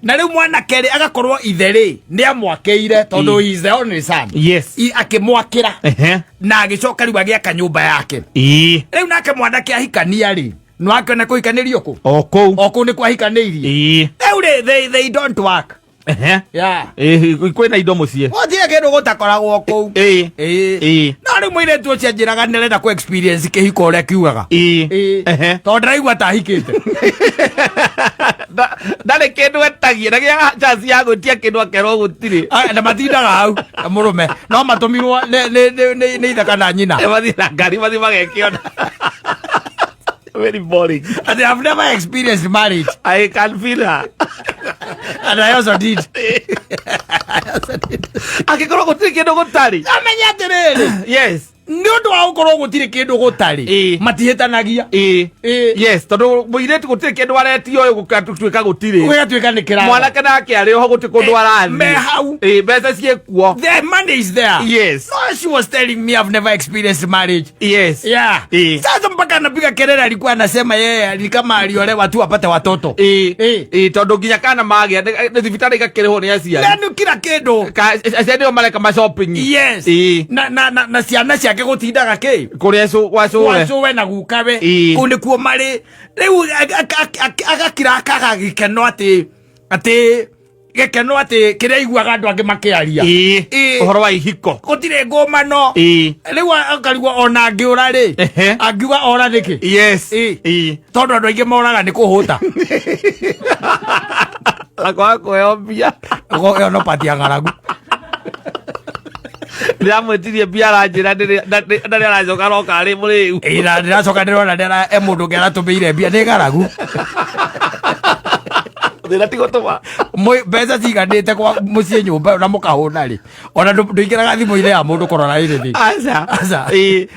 Speaker 2: na rä u mwanake rä agakorwo ithe rä nä amwakä ire tondå akä mwakä ra na agä coka rä u agä aka nyå mba yake rä u nake mwanake ahikania rä no akĩona kå hikanä rio kå o kå nä kwahikanä irie rä u rä they don't work
Speaker 3: kwä na indo må ciä
Speaker 2: gũtirĩ kĩndũ gũtakoragwo kũu no rĩu mũirĩtu ũcio anjĩraga nĩarenda kũ experience kĩhiko ũrĩa kiugaga tondũ ndĩraigua ta ahikĩte
Speaker 3: ndarĩ kĩndũ etagie na gĩa chance ya gwĩtia kĩndũ akerwo gũtirĩ
Speaker 2: na matindaga hau na mũrũme no matũmirwo nĩ ithe kana nyina
Speaker 3: mathiĩ na ngari mathiĩ magekĩona very boring
Speaker 2: and I have never experienced marriage.
Speaker 3: I can feel her
Speaker 2: and I also did
Speaker 3: angĩkorwo gũtirĩ kĩndũ gũtarĩ
Speaker 2: amenya atĩrĩrĩ
Speaker 3: yes
Speaker 2: nĩ ũndũ wa gũkorwo gũtirĩ kĩndũ gũtarĩ matihĩtanagia
Speaker 3: yes tondũ mũirĩtu gũtirĩ kĩndũ aretio ũyũ gũgatuĩka gũtirĩ
Speaker 2: gũgatuĩka nĩ kĩraga
Speaker 3: mwanake nake arĩ oho gũtirĩ kũndũ arathiĩ
Speaker 2: me hau
Speaker 3: mbeca ciĩkuo
Speaker 2: the money is there
Speaker 3: yes
Speaker 2: so she was telling me I've never experienced marriage
Speaker 3: yes
Speaker 2: sasa mpaka anapiga kelele alikuwa anasema yeye ni kama aliolewa tu apate watoto
Speaker 3: tondũ nginya kana magĩa thibitarĩ igakĩrĩhwo nĩ aciari
Speaker 2: nĩ kila kĩndũ
Speaker 3: aciari nĩo mareka ma shopping
Speaker 2: yes na ciana ciake gũtindaga kĩ
Speaker 3: kũrĩa
Speaker 2: gwacũwe na gukawe kũu nĩkuo marĩ rĩu agakira akaga gĩkeno atĩ gĩkeno atĩ kĩrĩa iguaga andũ angĩ makĩaria
Speaker 3: ũhoro wa ihiko
Speaker 2: gũtirĩ ngũmano rĩu akarigwo ona angĩũra rĩ angiuga ora nĩkĩ tondũ andũ aingĩ moraga nĩ kũhũta
Speaker 3: na kwaga kũheo mbia
Speaker 2: ĩyo no pati ya ng'aragu
Speaker 3: ndiramwetirie biara njira ndari aracoka roka ari muriu
Speaker 2: ira ndiracoka ndirona ndira mundu ngi aratumire mbia ni garagu
Speaker 3: thina ti gutuma
Speaker 2: mbeca ciganite kwa muciĩ nyũmba na mũkahũna rĩ ona ndũingĩraga thimũ-inĩ ya mũndũ kũrora ĩrĩ
Speaker 3: aca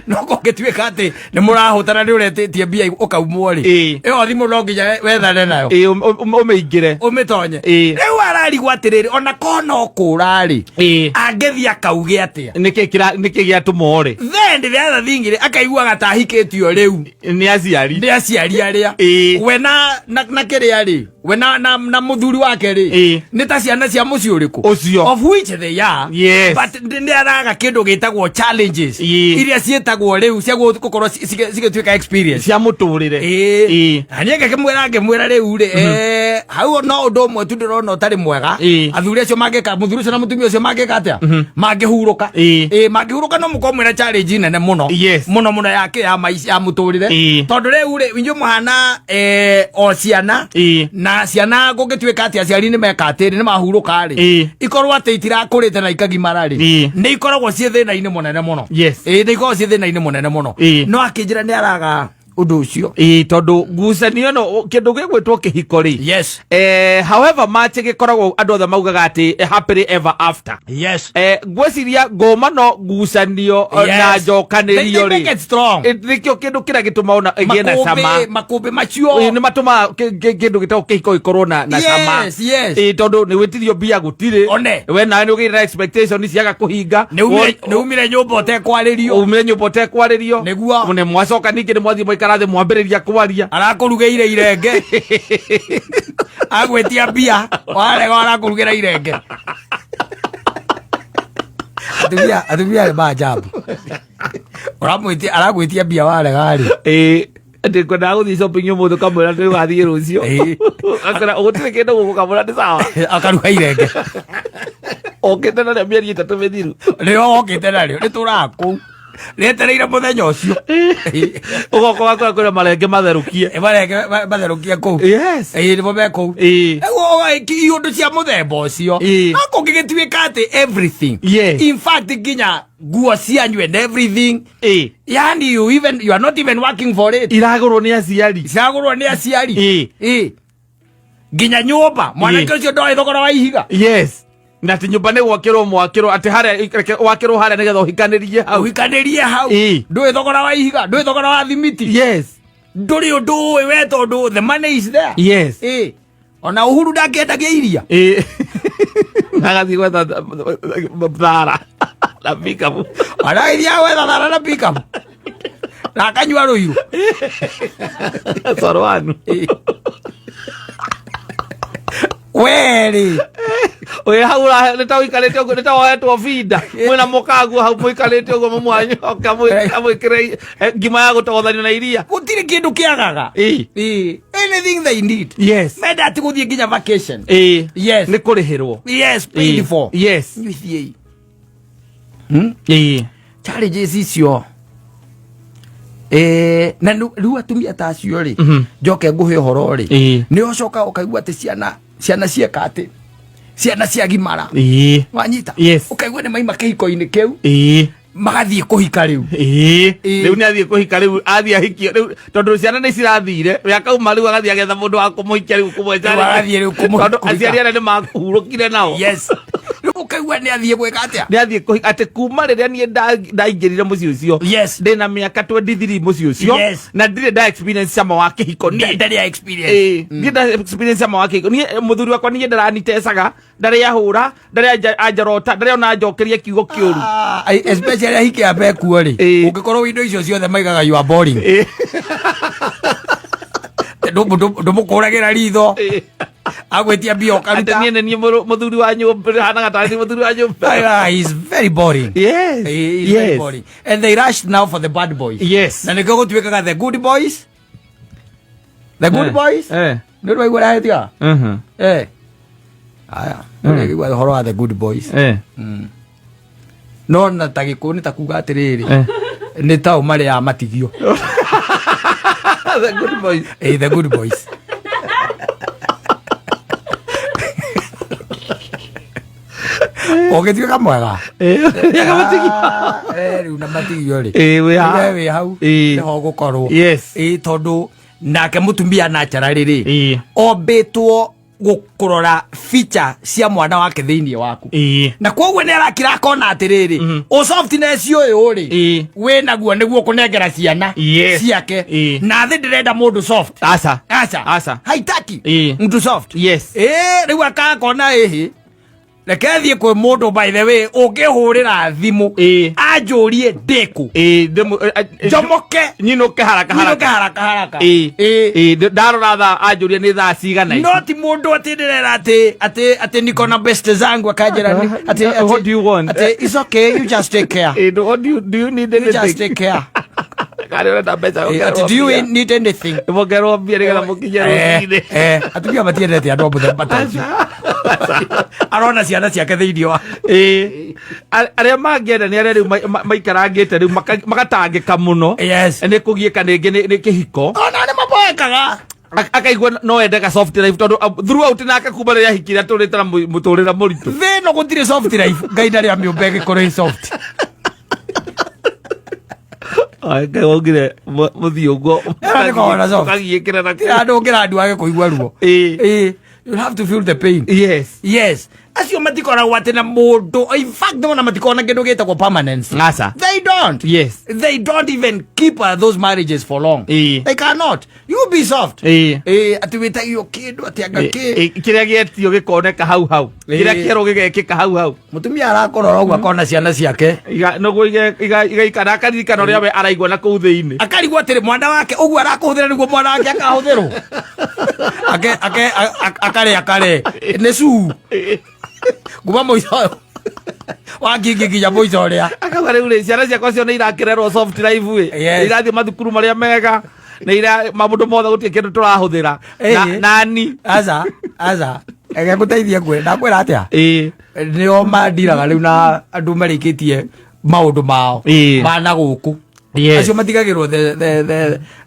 Speaker 2: no kũngĩtuĩka atĩ nĩ mũrahũtana nĩ ũretĩtie mbia ũkaumwo rĩ ĩyo thimũ no nginya wethane nayo
Speaker 3: ũmĩingĩre
Speaker 2: ũmĩtonye rĩu ararigwo atĩrĩrĩ ona kona ũkũra rĩ angĩthiĩ akauge atĩa
Speaker 3: nĩkĩ gĩatũma rĩ
Speaker 2: then rĩrĩa thingire akaiguaga ta ahikĩtio rĩu
Speaker 3: nĩ aciari
Speaker 2: arĩa we na kĩrĩa rĩ we na muthuri wake ri ni ta ciana cia muci uriku of which they are, but ndi araga kindu gitagwo challenges iria cietagwo riu cia gukorwo cigituika experience
Speaker 3: cia muturire
Speaker 2: ani ngakimwira riu ri hau no undu umwe tu ndirona utari mwega athuri acio mangeka muthuri ucio na mutumia ucio mangeka atia mangihuruka mangihuruka no mukomwira challenge nene muno muno yake ya maica ya muturire tondu riu ri winjo muhana o ciana na ciana gũgĩtuĩka atĩ aciari nĩ meka atĩrĩ nĩ mahuruka rĩ ikorwo atĩ itirakũrĩte na ikagimara rĩ nĩ ikoragwo ciĩ thĩna-inĩ mũnene mũno nĩ ikoragwo ciĩ thĩna-inĩ mũnene mũno no akĩnjĩra nĩ araga undu ucio
Speaker 3: tondu ngucanio no kindu gigwitwo kihiko ri however match gikoragwo andu othe maugaga ati happily ever after ngwiciria ngoma no ngucanio na njokanirio ri nikio kindu kiria gituma ona igie na sama
Speaker 2: makumbi macio
Speaker 3: ni matuma kindu gitagwo kihiko gikorwo na sama tondu ni witirio mbia gutiri we nawe ni ugirira expectation ciaga kuhinga
Speaker 2: ni umire nyumba utekwaririo
Speaker 3: niguo ne mwacoka ningi ni mwathi karathi mwambiriria kwaria
Speaker 2: arakurugeire irenge agwetia mbia warega arakurugira irenge atumia ba jambo uramwitia aragwetia mbia warega ri
Speaker 3: ati kwenda guthi shopping umuthi kamwira ndi gathie rucio akara ugutire kindu gukamura ndi sawa
Speaker 2: akaruga irenge
Speaker 3: okete na mieri 3 mithiru
Speaker 2: rio okete na rio ni turaku retereire muthenya ucio
Speaker 3: ugoko wakora kwira marenge matherukie
Speaker 2: matherukie ku ni bo be ku iundu cia muthemba ucio ako gigituika ati everything in fact ginya nguo cianyu and everything yani you are not even working for it
Speaker 3: iragurwo ni aciari
Speaker 2: ginya nyumba mwanake ucio ndoe thogora wa ihiga
Speaker 3: na ati nyumba ni gwakirwo ati haria wakirwo haria nigetha
Speaker 2: uhikanirie hau ndui thogora wa ihiga ndui thogora wa thimiti nduri undu we tondu the money is there ona Uhuru ndakiendagia iria
Speaker 3: agathi gwetha thara na pickup
Speaker 2: araithia gwetha thara na pickup na akanyua ruiru
Speaker 3: sorwanu
Speaker 2: weri
Speaker 3: oye haura nita wikalete ugo nita waetwo vida mwena mukagu hau muikalete ugo mumwanyo kamwikire ngima ya gutothanio na iria
Speaker 2: gutire kindu kiagaga anything they need menda ati guthie nginya vacation
Speaker 3: ni kurihirwo
Speaker 2: paid for nyuithie challenges icio na riu atumia ta acio ri njoke nguhe uhoro ri ni ucoka ukaigua ati ciana cieka ati ciana ciagimara wanyita ukaigua ni maima kihiko-ini kiu magathie kuhika riu
Speaker 3: riu ni athie kuhika riu athie ahikio riu tondu ciana ni cirathire yakauma riu agathie agetha mundu wa kumuhikia riu kumweca
Speaker 2: agathie riu kumuhikia
Speaker 3: tondu aciari ana ni makuhurukire nao
Speaker 2: ukaigua ni athie gwika atia
Speaker 3: ni athie kuhika ati kuma riria ni ndaingirire muci ucio ndina miaka 23 muci ucio na ndire nda experience sama wa kihiko
Speaker 2: ndari experience
Speaker 3: ndire experience sama wa kihiko ni muthuri wakwa ni ndaranitecaga ndari ahura ndari ajarota ndari ona njokerie kiugo kiuru
Speaker 2: especially ahiki abeku ri ungikorwo indo icio ciothe maigaga you are boring ndumukuragira ritho agwetia mbio karuta
Speaker 3: ni muthuri wa nyumba hana gatari muthuri wa nyumba
Speaker 2: he is very boring he is very boring and they rushed now for the bad boys na niko gutuikaga the good boys ndio waigua rahetia aya ndio horo wa the good boys no na tagiku ni takuga atiriri ni tao mari ya matigio
Speaker 3: the good boys
Speaker 2: the good boys Ogituika mwega.
Speaker 3: Yaga matigi.
Speaker 2: Riu na matigi yori.
Speaker 3: We
Speaker 2: hau. Ho gukorwo.
Speaker 3: Yes.
Speaker 2: Tondu nake mutumia na chara riri. Obetwo gukurora feature cia mwana wake thiini waku. Na koguo ni arakira akona atiriri. O softness uyu ri. We naguo niguo kunengera ciana ciake. Na thi ndirenda mundu soft. Asa. Haitaki. Mtu soft.
Speaker 3: Yes.
Speaker 2: Riu akakona rekethie kwe mundu by the way ungihurira thimu anjurie ndiku njomoke
Speaker 3: nyinuke haraka ndarora tha anjurie ni thaa cigana
Speaker 2: not mundu atindirera ati niko na best zangu akanjira ati
Speaker 3: what do you want?
Speaker 2: Ati it's okay, you just take care.
Speaker 3: What do you need anything?
Speaker 2: You just take care. Do you need anything?
Speaker 3: Mugero biere mukinyero ine
Speaker 2: atumia matiendete andu muthembataju arona ciana ciake thiini wa
Speaker 3: aria mangienda ni aria riu maikarangite riu magatangika muno ni kugieka ningi ni kihiko
Speaker 2: ona ni maboekaga
Speaker 3: akaigua no endeka soft life tondu throughout nake kuma riria hikira turitara muturira muritu
Speaker 2: thino gutire soft life ngai ndari amiumbe gikore soft
Speaker 3: Ngai wongire muthii uguo
Speaker 2: kagiikira na andu ngirandu age kuigua ruo you have to feel the pain. Yes acio matikoragwo ati na mundu in fact no matikona kindu gitagwo permanence. They don't even keep those marriages for long. They cannot. You be soft ati witagio kindu ati anga
Speaker 3: kiria gietio gikoneka hau kiria kiero gigekika hau
Speaker 2: mutumia arakorora uguo akona ciana ciake
Speaker 3: noguo igaikara akaririkana uria we araigua na kuu thiini
Speaker 2: akarigwo atiri mwana wake uguo arakuhuthira niguo mwana wake akahuthirwo akare nesu guma moico wakingi nginya moico uria
Speaker 3: akauga riu ri ciana ciakwa cio ni irakirerwo soft life we irathie mathukuru maria mega na ira mamundu mothe gutie kindu turahuthira nani aza ege guteithia kwenda kwira atia nio mandiraga riu na andu marikitie maundu mao mana guku acio matigagirwo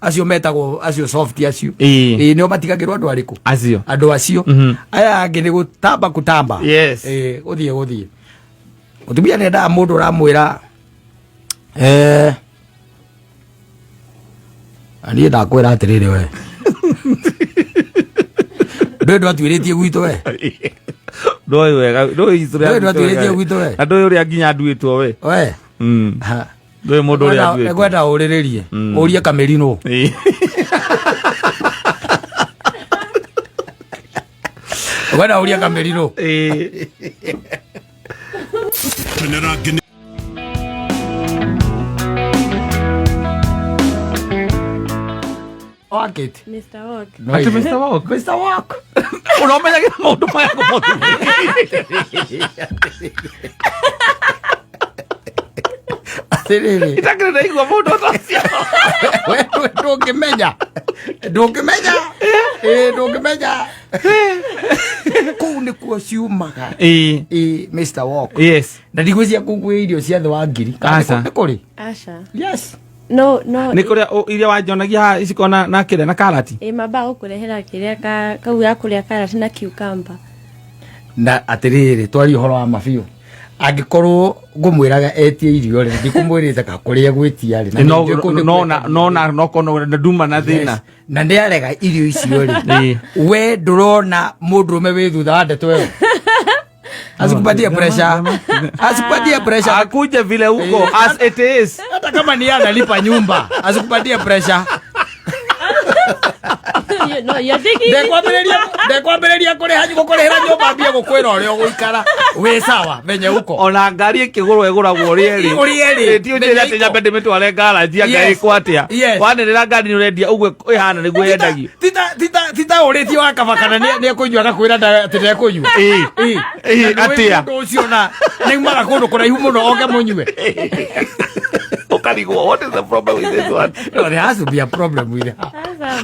Speaker 3: acio metagwo acio soft acio nio matigagirwo andu ariku andu acio aya angi ni gutamba guthie mutumia nenda mundu uramwira ani ndakwira atiriri we ndu atwiritie gwitu we ndoi wega ndoi atwiritie
Speaker 2: gwitu we
Speaker 3: na ndoi uria nginya nduitwo we ndoi mundu uria nduitwo
Speaker 2: ngwenda uriririe urie Kamerino ngwenda urie Kamerino Walk it.
Speaker 4: Mr. Walk.
Speaker 2: No, Mr. Walk.
Speaker 3: Unaomenya kila maundu maya kumotu.
Speaker 2: Atiriri.
Speaker 3: Itakire na igua maundu otacia.
Speaker 2: Wewe ndungimenya. Kuu ni kuo ciumaga. Mr. Walk.
Speaker 3: Yes.
Speaker 2: Na ndigwĩcia kũguo irio cia thĩ wa ngiri.
Speaker 3: Nĩ
Speaker 2: kũrĩ?
Speaker 4: Aca.
Speaker 2: Yes.
Speaker 4: No.
Speaker 3: Nĩ kũrĩa iria wanjonagia icikona na kĩrĩa na karati.
Speaker 4: Mamba gũkũrehera kĩrĩa kau ya kũrĩa karati na cucumber.
Speaker 2: Na atiriri twari ũhoro wa mabiũ. Angĩkorwo ngũmwĩraga etie irio rĩ ndikumwĩrĩte ka kũrĩa gwĩtia rĩ
Speaker 3: no kono nduma na thina
Speaker 2: na nĩ arega irio icio rĩ we ndũrona mũndũrũme wĩ thutha wa ndeto ĩyo asikupatie pressure
Speaker 3: akuje vile huko as it is
Speaker 2: hata kama ni analipa nyumba asikupatie pressure
Speaker 4: no you're thinking
Speaker 2: ndekwambĩrĩria kũrĩhĩra nyũmba mbia gũkwĩra ũrĩa ũgũikara wĩ sawa menye huko
Speaker 3: ona ngari ĩkĩgũrwo ĩgũragwo ũrĩa ti ũndĩre atĩ nyambe ndĩmĩtware ngaraji anga ĩkwo atĩa wanĩrĩra ngari nĩ ũrendia ũguo ĩhana nĩguo yendagio
Speaker 2: tita ũrĩtie wa kaba kana nĩ ekũnyua agakwĩra atĩ ndekũnyua
Speaker 3: atĩa
Speaker 2: ũndũ ũcio na nĩumaga kũndũ kũraihu mũno oke mũnyue
Speaker 3: what is the problem with this one?
Speaker 2: No, there has to be a problem with it.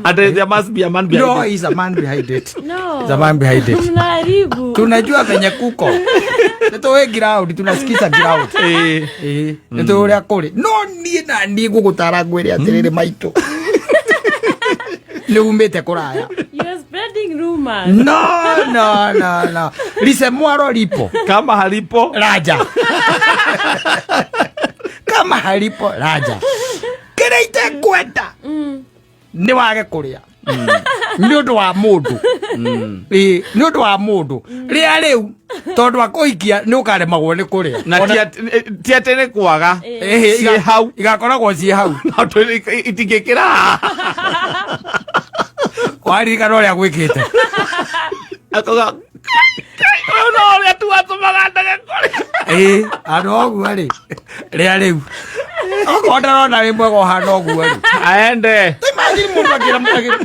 Speaker 3: And there must be a man behind it.
Speaker 2: No, he's a man behind it.
Speaker 4: No.
Speaker 2: He's a man behind it.
Speaker 4: Tunaharibu.
Speaker 2: Tunajua venye kuko. Nitoe ground, tunasikiza ground. Nitoe uria kuri. No, niĩ gũgũtara ngwĩre atirĩrĩ maitũ. Nĩ umĩte kũraya.
Speaker 4: You're spreading rumors.
Speaker 2: No. lisemwalo lipo,
Speaker 3: kama halipo
Speaker 2: raja. Kama halipo raja. Kira itekwenda ni wage kuria ni undu wa mundu ni undu wa mundu ria riu tondu akuikia ni ukaremagwo ni kuria
Speaker 3: na ti atene kwaga
Speaker 2: ci hau igakoragwo ci hau
Speaker 3: itingikira
Speaker 2: waririkana uria gwikite
Speaker 3: akoga no ria tu atumaga ndage kuria
Speaker 2: andu oguo ri ria riu okorona ri mwega uhana oguo ri
Speaker 3: aende
Speaker 2: imagine mundu akira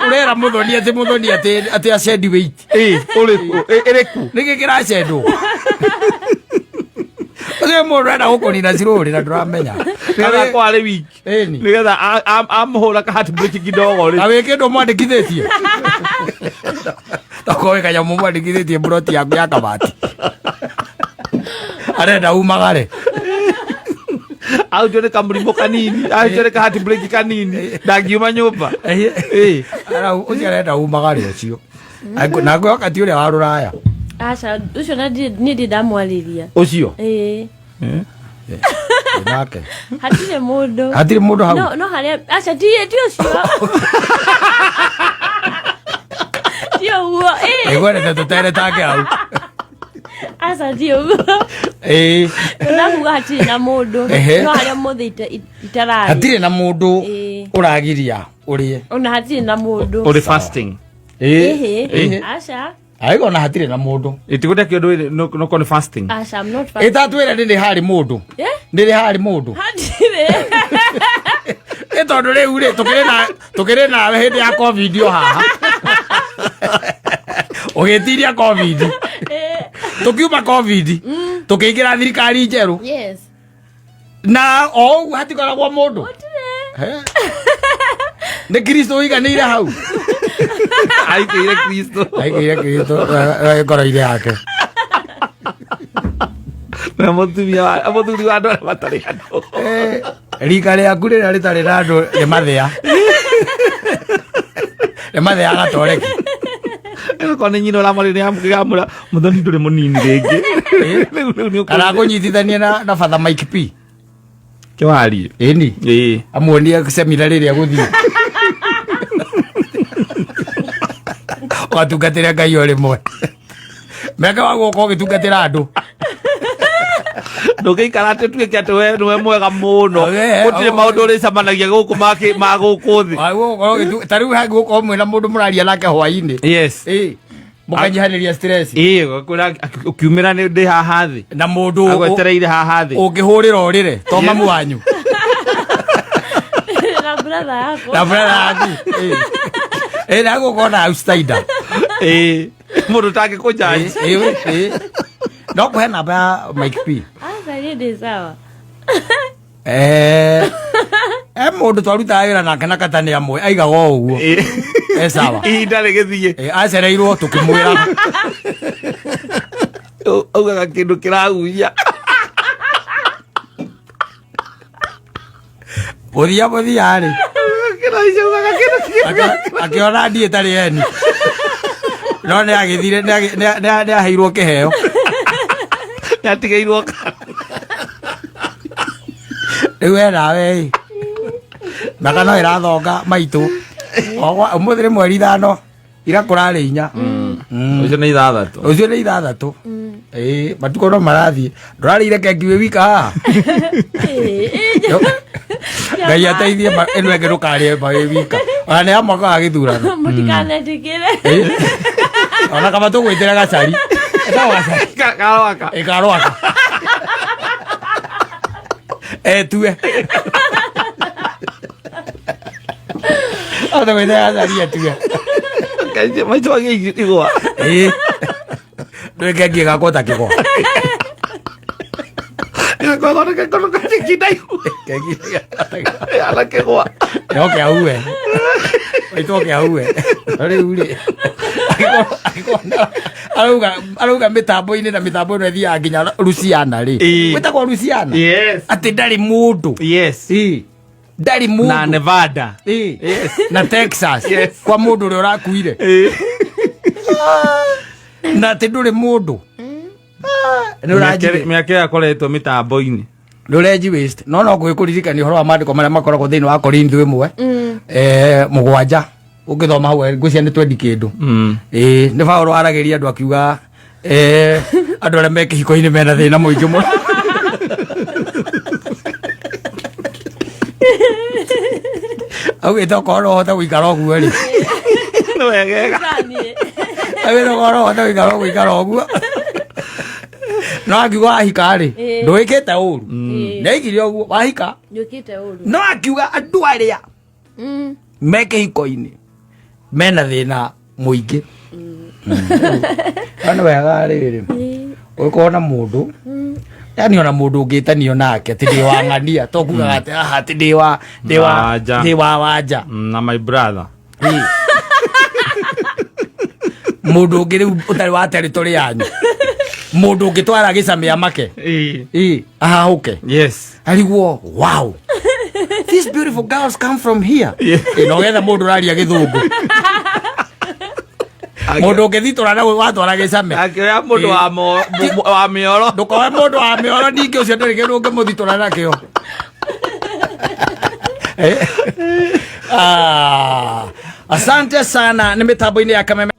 Speaker 2: urera muthoni ati acendi weight
Speaker 3: iriku
Speaker 2: niki kiracendwo ucio mundu enda gukunina ciruri na nduramenya
Speaker 3: nigetha kwari wiki nigetha amuhura ka heart break kidogo ri
Speaker 2: awe kindu mwandikithitie tokowe kanyamu mwandikithitie mburoti yaku ya kabati arenda umagare
Speaker 3: au jone kamurimo kanini au jone ka heart break kanini ndagiuma nyumba
Speaker 2: ara ucio arenda umagare ucio na gwe wakati uria wa ruraya
Speaker 4: aca ucio na ni ndamwariria
Speaker 2: ucio nake hatire mundu hau
Speaker 4: no haria aca ti ucio tio uo
Speaker 2: egwere tutere take hau
Speaker 4: aca ti uguo nakuga hatire na mundu no haria mothe itarari
Speaker 2: hatire na mundu uragiria urie
Speaker 4: ona hatire na mundu
Speaker 3: uri fasting
Speaker 4: aca
Speaker 2: aigo na hatire na mundu
Speaker 3: itiguta kindu no kon fasting
Speaker 4: aca I'm not fasting
Speaker 2: itatwira ndiri hari mundu ndiri hari mundu
Speaker 4: hatire
Speaker 2: tondu riu ri tukiri na hindi ya covid yo haha ugitiria covid tukiuma covid tukiingira thirikari njeru
Speaker 4: yes
Speaker 2: na o hatikoragwo mundu ni Kristo uiganire hau
Speaker 3: aikire Kristo
Speaker 2: ngoro-inĩ yake
Speaker 3: na muthuri wa andu aria matari andu
Speaker 2: rika riaku riria ritari na andu nĩ mathĩa gatoreki
Speaker 3: ko nĩ nyina ũramwari nĩ amũgamũra mũthoni ndũrĩ mũnini rĩngĩ
Speaker 2: kana kũnyitithania na Father Mike P
Speaker 3: kĩwarie
Speaker 2: ĩni amuonie semina rĩrĩa gũthiĩ ũgatungatĩra Ngai o rĩmwe meka wa gũka ũgĩtungatĩra andũ
Speaker 3: ndũgĩikara atĩ tuĩke atĩ we nĩwe mwega mũno gũtirĩ maũndũ ũrĩcemanagia gũkũ ma gũkũ thĩ
Speaker 2: ta rĩu hagũkorwo mwĩna mũndũ mũraria nake hwainĩ mũkanyihanĩria stress
Speaker 3: ũkiumĩra nĩ ndĩ haha thĩ
Speaker 2: na mũndũ
Speaker 3: agwetereire haha thĩ
Speaker 2: ũngĩhũrĩra ũrĩre to mamu wanyu na brother yaku na gũkorwo na outsider
Speaker 3: mũndũ tangĩkũnjanji
Speaker 2: no kũhe namba ya Mike P
Speaker 4: sawa
Speaker 2: mũndũ twarutaga wĩra nake na kata nĩ amwe aigaga o ũguo sawa
Speaker 3: ihinda rĩgĩthiĩ
Speaker 2: acereirwo tũkĩmwĩra
Speaker 3: augaga kĩndũ kĩrahuia
Speaker 2: mũthia-rĩ akĩona ndiĩ tarĩ eni no nĩ agĩthire nĩ aheirwo kĩheo
Speaker 3: nĩ atigĩirwo
Speaker 2: rĩu enawe maka no ĩrathonga maitũ ũmũthĩ nĩ mweri 5 ira kũrarĩ 4
Speaker 3: ũcio nĩ
Speaker 2: 6 matukũ no marathiĩ ndũrarĩire keki wĩ wika haha Ngai ateithie ĩno ĩngĩ ndũkarĩe wĩ wika ona nĩ ya mwaka wa gĩthurano
Speaker 4: mũtikanetĩkĩre
Speaker 2: ona kama tũgwĩtĩra gacari karwaka tue ona tũgwĩtĩra gacari etue
Speaker 3: maitũ agĩ igwa
Speaker 2: ndũĩ keki ĩgakwo ta kĩgwa
Speaker 3: gathondeke kono keki ndaihu ala kĩgwa
Speaker 2: no kĩahue maitũ kĩahue rĩu-rĩ arauga mĩtambo-inĩ na mĩtambo ĩno ĩthiaga nginya Luciana-rĩ gwĩtagwo Luciana atĩ ndarĩ mũndũ ndarĩ mũndũ
Speaker 3: na Nevada
Speaker 2: na Texas kwa mũndũ ũrĩa ũrakuire na atĩ ndũrĩ mũndũ
Speaker 3: miaka yakoretwo mitambo-ini
Speaker 2: ndureji waste no gwikuririkania horo wa mandiko maria makoragwo thiini wa Korintho 1:7 ungithoma hau ngwiciria ni 20 kindu ni Paulo arageria andu akiuga andu aria me kihiko-ini mena thina muingi muno augite okorwo hota guikara oguo ri
Speaker 3: no wegega
Speaker 2: augite okorwo hota guikara oguo no akiuga wahika ri ndwikite uru neigire oguo wahika
Speaker 4: njukite uru
Speaker 2: no akiuga andu aria me kihiko-ini mena thina muingi ano wega riri ukona mundu yani ona mundu ungitanio nake ti ndi wa ng'ania to kuga ati aha ti ndi wa wanja
Speaker 3: na my brother
Speaker 2: mundu ungi riu utari wa territory yanyu mundu ungitwara gicamia make aha okay
Speaker 3: yes
Speaker 2: aliguo wow these beautiful girls come from here no getha mundu raria githungu mundu ungithitũra na watwara gicame
Speaker 3: akĩoya mũndũ wa mĩoro
Speaker 2: ndukoe mundu wa mĩoro ningĩ ũcio ndũrĩ kĩndũ ũngĩmũthitũra nakĩo asante sana nĩ mĩtambo-inĩ ya Kameme.